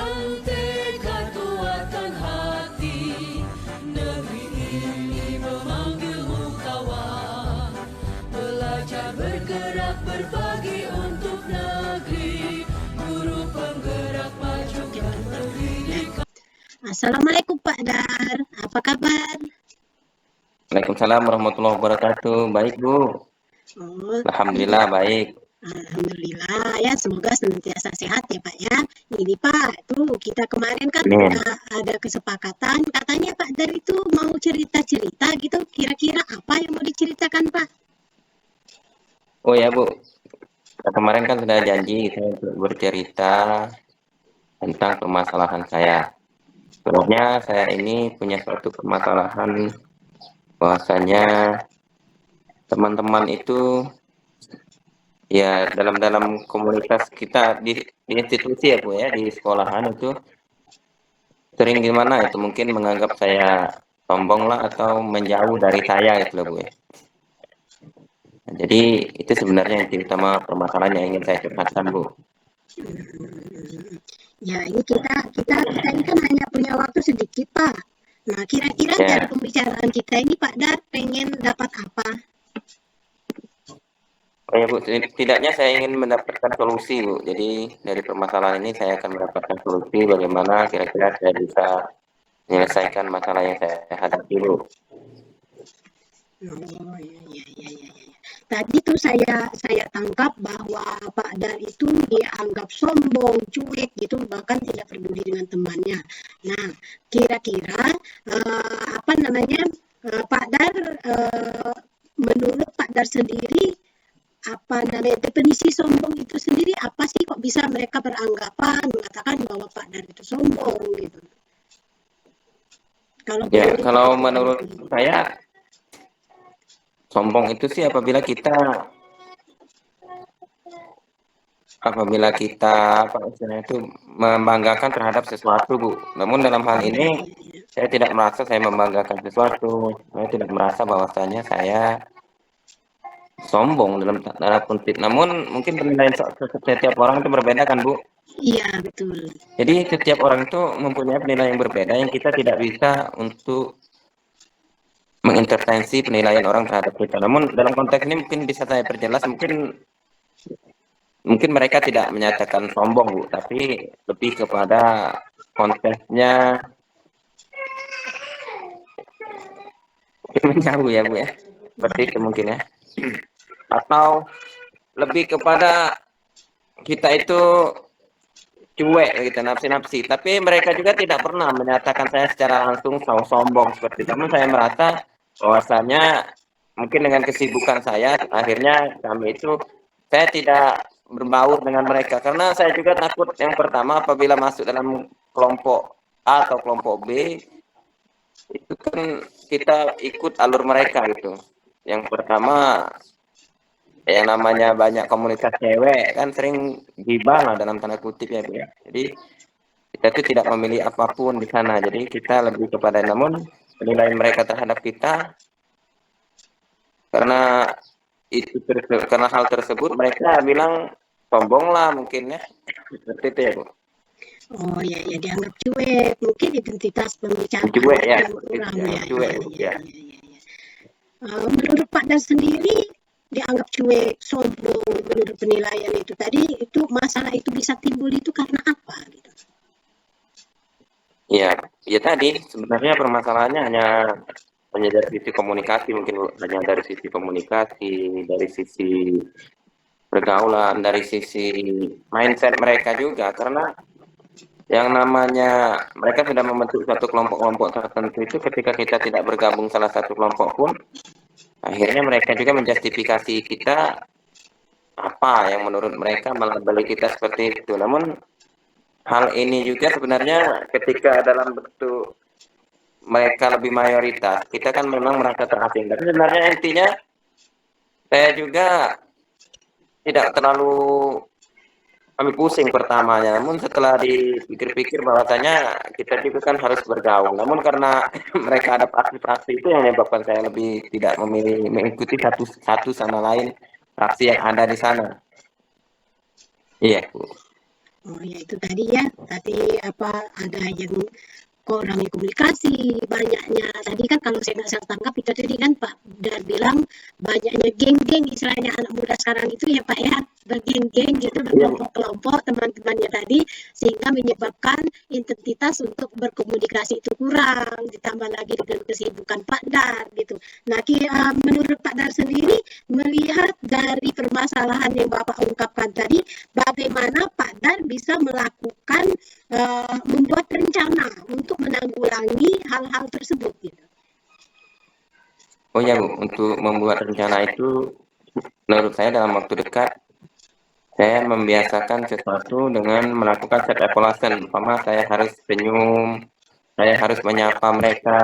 Pegang tekad kuatkan hati, negeri ini memanggilmu kawan. Belajar bergerak berbagi untuk negeri, guru penggerak majukan pendidikan. Assalamualaikum Pak Dar, apa kabar? Waalaikumsalam warahmatullahi wabarakatuh. Baik, Bu. Oh, Alhamdulillah baik. Alhamdulillah ya, semoga senantiasa sehat ya Pak ya. Ini Pak, tuh kita kemarin kan Amin. ada kesepakatan, katanya Pak Dar itu mau cerita-cerita gitu, kira-kira apa yang mau diceritakan Pak? Oh ya, Bu. Kemarin kan sudah janji saya untuk bercerita tentang permasalahan saya. Sebenarnya saya ini punya suatu permasalahan bahwasanya teman-teman itu ya dalam komunitas kita di institusi ya, Bu ya, di sekolahan itu sering gimana itu mungkin menganggap saya sombong lah atau menjauh dari saya gitu loh, Bu ya. Nah, jadi itu sebenarnya inti utama permasalahan yang ingin saya curhatkan, Bu. Ya ini kita ini kan hanya punya waktu sedikit Pak. Nah kira-kira Ya. dari pembicaraan kita ini Pak Dar pengen dapat apa? Oh ya, Bu, setidaknya saya ingin mendapatkan solusi, Bu. Jadi dari permasalahan ini saya akan mendapatkan solusi bagaimana kira-kira saya bisa menyelesaikan masalah yang saya hadapi, Bu. Oh iya. Tadi tuh saya tangkap bahwa Pak Dar itu dianggap sombong, cuek gitu, bahkan tidak peduli dengan temannya. Nah, kira-kira apa namanya Pak Dar menurut Pak Dar sendiri apa namanya definisi sombong itu sendiri apa sih kok bisa mereka beranggapan mengatakan bahwa Pak Dar itu sombong gitu? Ya, kalau menurut saya sombong itu sih apabila kita apa istilahnya itu membanggakan terhadap sesuatu, Bu. Namun dalam hal ini saya tidak merasa saya membanggakan sesuatu. Saya tidak merasa bahwasanya saya sombong dalam kutip. Namun mungkin penilaian setiap orang itu berbeda kan, Bu. Iya, betul. Jadi setiap orang itu mempunyai penilaian yang berbeda yang kita tidak bisa untuk mengintervensi penilaian orang terhadap kita. Namun dalam konteks ini mungkin bisa saya perjelas, mungkin mereka tidak menyatakan sombong, Bu, tapi lebih kepada konteksnya menjauh ya, Bu ya. Seperti itu mungkin ya. Atau lebih kepada kita itu cuek gitu, nafsi-nafsi. Tapi mereka juga tidak pernah menyatakan saya secara langsung sombong seperti itu. Namun saya merasa bahwasanya mungkin dengan kesibukan saya akhirnya saya tidak berbaur dengan mereka karena saya juga takut yang pertama apabila masuk dalam kelompok A atau kelompok B itu kan kita ikut alur mereka gitu. Yang pertama yang namanya banyak komunitas cewek kan sering gibah lah dalam tanda kutip ya, Bu ya. Jadi kita itu tidak memilih apapun di sana. Jadi kita lebih kepada namun penilaian mereka terhadap kita karena karena hal tersebut mereka bilang sombong lah mungkin ya. Seperti itu ya, Bu. Oh ya dianggap cuek, mungkin identitas pembicaraan Cuek ya, kurang cuek ya. Menurut Pak Dan sendiri dianggap cuek, sombong, menurut penilaian itu tadi itu masalah itu bisa timbul itu karena apa gitu? Ya tadi sebenarnya permasalahannya hanya dari sisi komunikasi mungkin hanya dari sisi komunikasi, dari sisi pergaulan, dari sisi mindset mereka juga karena yang namanya mereka sudah membentuk satu kelompok-kelompok tertentu itu ketika kita tidak bergabung salah satu kelompok pun akhirnya mereka juga menjustifikasi kita apa yang menurut mereka melabeli kita seperti itu. Namun hal ini juga sebenarnya ketika dalam bentuk mereka lebih mayoritas, kita kan memang merasa terasing. Tapi sebenarnya intinya saya juga tidak terlalu ambil pusing pertamanya. Namun setelah dipikir-pikir bahwasanya kita juga kan harus bergaul. Namun karena mereka ada praksi-praksi itu yang menyebabkan saya lebih tidak memilih mengikuti satu sama lain praksi yang ada di sana. Iya, Bu. Oh ya itu tadi ya, tadi apa ada yang kurangnya komunikasi, banyaknya tadi kan kalau saya tangkap itu tadi kan Pak Dar bilang banyaknya geng-geng istilahnya anak muda sekarang itu ya Pak ya, bergeng-geng gitu, Iya, Bu. berkelompok-kelompok teman-temannya tadi sehingga menyebabkan intensitas untuk berkomunikasi itu kurang, ditambah lagi dengan kesibukan Pak Dar gitu. Nah, menurut Pak Dar sendiri melihat dari permasalahan yang Bapak ungkapkan tadi, bagaimana Pak Dar bisa melakukan membuat rencana untuk menanggulangi hal-hal tersebut gitu. Oh ya Bu, untuk membuat rencana itu menurut saya dalam waktu dekat saya membiasakan sesuatu dengan melakukan self evaluation. Umpama saya harus senyum, saya harus menyapa mereka,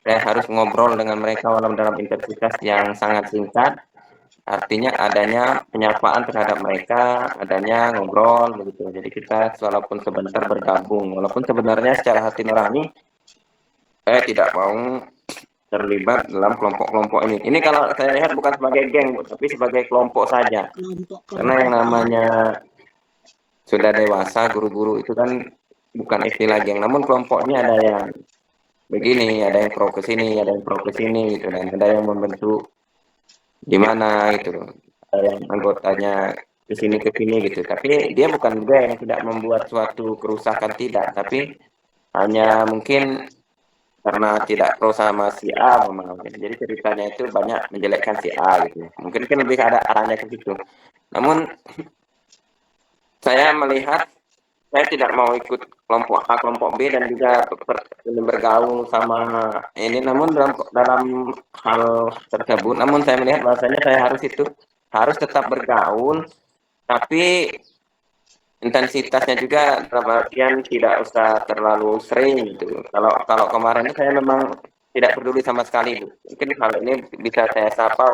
saya harus ngobrol dengan mereka walau dalam intensitas yang sangat singkat. Artinya adanya penyapaan terhadap mereka, adanya ngobrol begitu. Jadi kita walaupun sebentar bergabung, walaupun sebenarnya secara hati nurani saya tidak mau terlibat dalam kelompok-kelompok ini. Ini kalau saya lihat bukan sebagai geng, Bu, tapi sebagai kelompok saja. Karena yang Kelompok-kelompok. namanya sudah dewasa, guru-guru itu kan bukan istilah geng, namun kelompoknya ada yang begini, ada yang pro ke sini, ada yang pro ke sini gitu, dan ada yang membentuk gimana gitu loh. Ada yang anggotanya ke sini gitu. Tapi dia bukan geng, tidak membuat suatu kerusakan tidak, tapi hanya mungkin karena tidak pro sama si A memang. Jadi ceritanya itu banyak menjelekkan si A gitu. Mungkin kan lebih ada arahnya ke situ. Namun saya melihat saya tidak mau ikut kelompok A, kelompok B dan juga bergaul sama ini. Namun dalam dalam hal tersebut, namun saya melihat bahwasanya saya harus tetap bergaul, tapi intensitasnya juga dalam artian tidak usah terlalu sering gitu. Kalau kalau kemarin itu saya memang tidak peduli sama sekali, Bu. Mungkin hal ini bisa saya sapa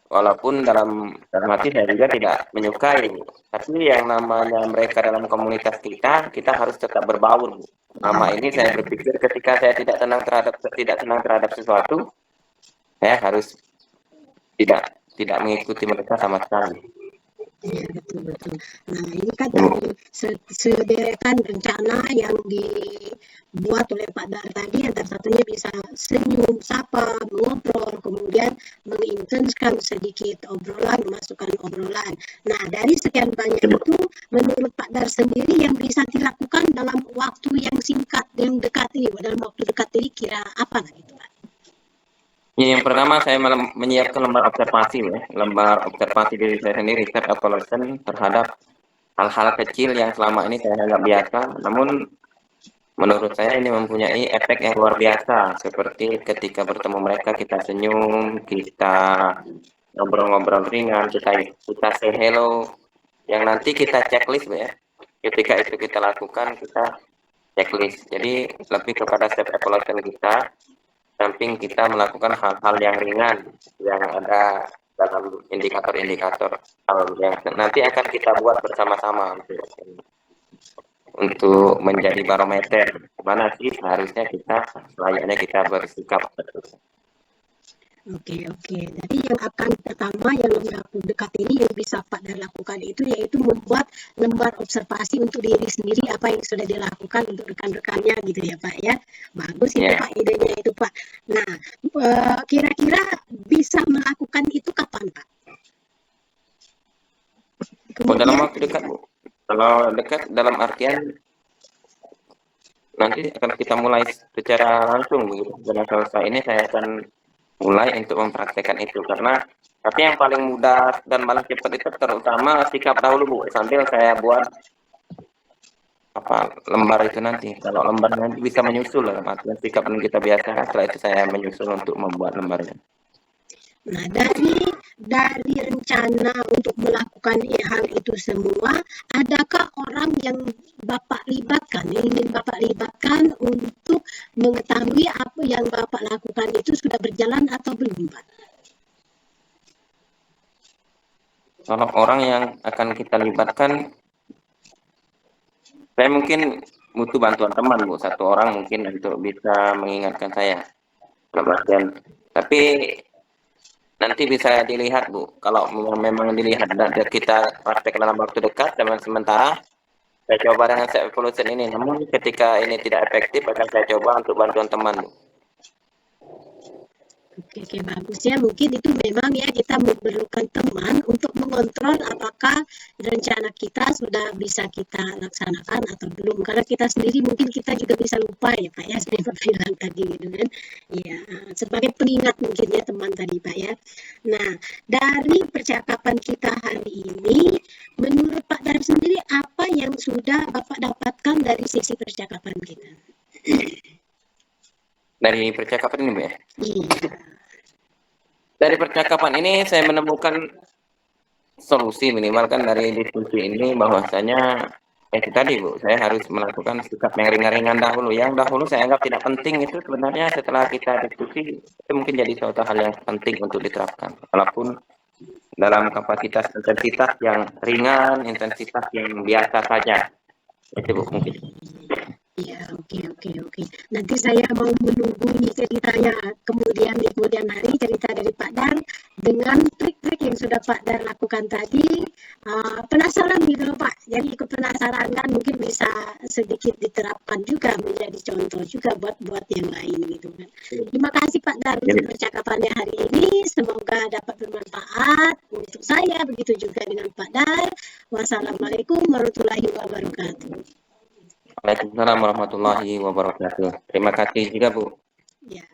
walaupun dalam hati saya juga tidak menyukai, Bu. Tapi yang namanya mereka dalam komunitas kita harus tetap berbaur, Bu. Selama ini saya berpikir ketika saya tidak senang terhadap sesuatu, saya harus tidak tidak mengikuti mereka sama sekali. Ya, betul-betul. Nah, ini kan tadi sederetan rencana yang dibuat oleh Pak Dar tadi, antara satunya bisa senyum, sapa, ngobrol, kemudian mengintenskan sedikit obrolan, memasukkan obrolan. Nah, dari sekian banyak itu, menurut Pak Dar sendiri yang bisa dilakukan dalam waktu yang singkat, yang dekat ini, dalam waktu dekat ini kira apa gitu Pak? Ya, yang pertama saya menyiapkan lembar observasi, ya. Lembar observasi diri saya sendiri, self evaluation terhadap hal-hal kecil yang selama ini saya anggap biasa, namun menurut saya ini mempunyai efek yang luar biasa, seperti ketika bertemu mereka kita senyum, kita ngobrol-ngobrol ringan, kita say hello, yang nanti kita checklist ya. Ketika itu kita lakukan, kita checklist. Jadi lebih kepada self evaluation kita, samping kita melakukan hal-hal yang ringan yang ada dalam indikator-indikator hal yang nanti akan kita buat bersama-sama untuk menjadi barometer mana sih seharusnya kita layaknya kita bersikap. Oke, oke. Jadi yang akan pertama yang waktu dekat ini yang bisa Pak Dar lakukan itu yaitu membuat lembar observasi untuk diri sendiri apa yang sudah dilakukan untuk rekan-rekannya gitu ya Pak ya. Bagus itu Ya. Pak idenya itu Pak. Nah, kira-kira bisa melakukan itu kapan Pak? Oh, dalam Kemudian waktu dekat, Bu. Kalau dekat dalam artian nanti akan kita mulai secara langsung begitu. Dengan selesai ini saya akan mulai untuk mempraktekkan itu karena tapi yang paling mudah dan paling cepat itu terutama sikap dahulu, Bu, sambil saya buat apa lembar itu nanti. Kalau lembar nanti bisa menyusul dalam artian sikap yang kita biasakan, setelah itu saya menyusul untuk membuat lembarnya. nah dari rencana untuk melakukan hal itu semua, adakah orang yang Bapak libatkan, yang ingin Bapak libatkan untuk mengetahui apa yang Bapak lakukan itu sudah berjalan atau belum, Pak? Kalau orang yang akan kita libatkan, saya mungkin butuh bantuan teman, Bu. Satu orang mungkin untuk bisa mengingatkan saya dalam artian. Tapi nanti bisa dilihat Bu, kalau memang dilihat kita praktek dalam waktu dekat dan sementara saya coba dengan self evolution ini, namun ketika ini tidak efektif akan saya coba untuk bantuan teman Bu. Oke, bagus ya. Mungkin itu memang ya kita memerlukan teman untuk mengontrol apakah rencana kita sudah bisa kita laksanakan atau belum. Karena kita sendiri mungkin kita juga bisa lupa ya Pak ya, seperti Bapak bilang tadi gitu kan. Iya, sebagai pengingat mungkin ya teman tadi Pak ya. Nah, dari percakapan kita hari ini, menurut Pak Dar sendiri apa yang sudah Bapak dapatkan dari sesi percakapan kita? Dari percakapan ini Bu ya. Iya. Dari percakapan ini saya menemukan solusi minimal kan dari diskusi ini, bahwasanya itu tadi Bu, saya harus melakukan sikap yang ringan-ringan dahulu. Yang dahulu saya anggap tidak penting itu sebenarnya setelah kita diskusi itu mungkin jadi suatu hal yang penting untuk diterapkan. Walaupun dalam kapasitas intensitas yang ringan, intensitas yang biasa saja. Itu Bu mungkin. Iya, oke. Nanti saya mau menunggu nih ceritanya di kemudian hari, cerita dari Pak Dar dengan trik-trik yang sudah Pak Dar lakukan tadi. Penasaran gitu loh Pak, jadi ikut penasaran kan, mungkin bisa sedikit diterapkan juga menjadi contoh juga buat yang lain gitu kan. Terima kasih Pak Dar untuk percakapannya hari ini, semoga dapat bermanfaat untuk saya, begitu juga dengan Pak Dar. Wassalamualaikum warahmatullahi wabarakatuh. Waalaikumsalam warahmatullahi wabarakatuh. Terima kasih juga Bu. Ya.